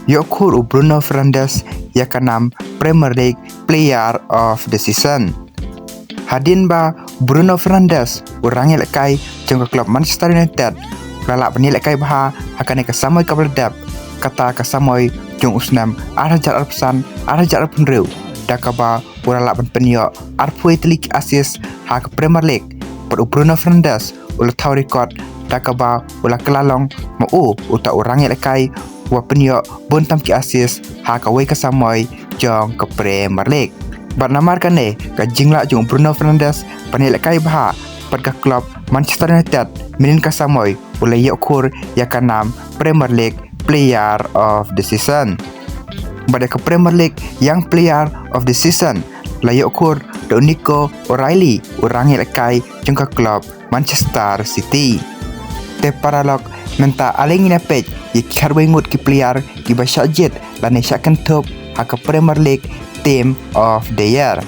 Yok khur Bruno Fernandez ya kanam Premier League Player of the Season. Hadin ba Bruno Fernandez orang yang lekai jangka klub Manchester United lalak bani lekai baha akan kesamoi kabledap kata kesamoi jung usnam arhajar arpsan arhajar arpunreu dakaba lalak ban penyo arpui telik asis ha ke Premier League per Bruno Fernandez ulah tahu rekod dakaba ulah kelalong mau uta orang yang lekai wa penyo bontam ki asis ha ka wei kesamoi jong ke Premier League. Bat namarkan ka jingla jung Bruno Fernandes panilak kai baha pada klub Manchester United minin kasamoy ulay yok khur ya kanam Premier League Player of the Season. Pada ke Premier League yang Player of the Season layok khur do Nico O'Reilly orang yang kai jung ke klub Manchester City. Te paralog menta aling inapej ikarwe ngut ki player ki basyajit lane syakan top ha ke Premier League Team of the Year.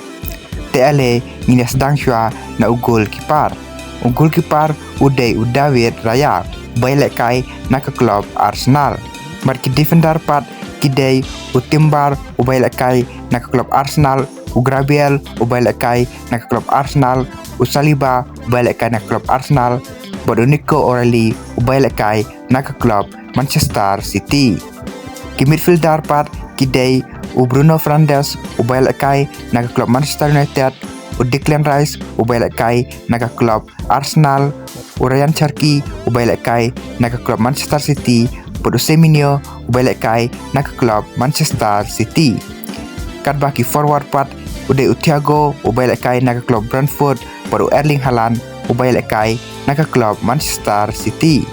TLE ngini sedang syua na ugol kipar. Ugol kipar udai David Raya bailek kai na ke klub Arsenal. Marki defender pat kidai utimbar ubailek kai na ke klub Arsenal. Ugrabiel ubailek kai na ke klub Arsenal. Usaliba ubailek kai na ke klub Arsenal. Bodo Nico O'Reilly ubailek kai na ke klub Manchester City. Ki midfielder pat kidai Bruno Fernandez ubailak kai na klub Manchester United, Declan Rice ubailak kai na klub Arsenal, Ryan Cherki ubailak kai na klub Manchester City, Semenyo ubailak kai na klub Manchester City. Kat baki forward part udah Thiago ubailak kai na klub Brentford, baru Erling Haaland ubailak kai na klub Manchester City.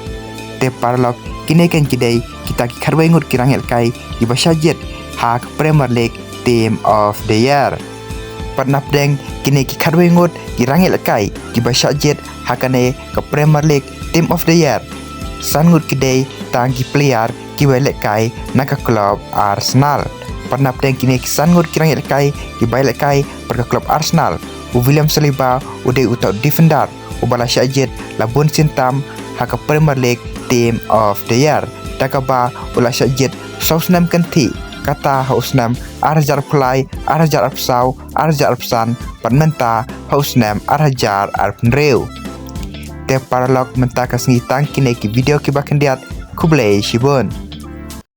Te parlok kini kan kidai kita karwai ngut kirangel kai di basyajet hak Premier League Team of the Year. Pernah deng kini ki karwe ngut kirangil kai ki basyajet hakane ke Premier League Team of the Year. San ngut kidai tangki player ki bailek kai na ke klub Arsenal. Pernah deng kini ki san ngut kirangil kai ki bailek kai per ke klub Arsenal. William Saliba udai utau defender ubala syajet labun sintam hak ke Premier League Team of the Year. Dakaba ulah syajet sausnam kenti kata hausnam arhajar play arhajar arpsau arhajar arpsan panmenta hausnam arhajar arpenreu. Te paralog menta kasngi tang kini ki video ki bakendiat kublai shibun.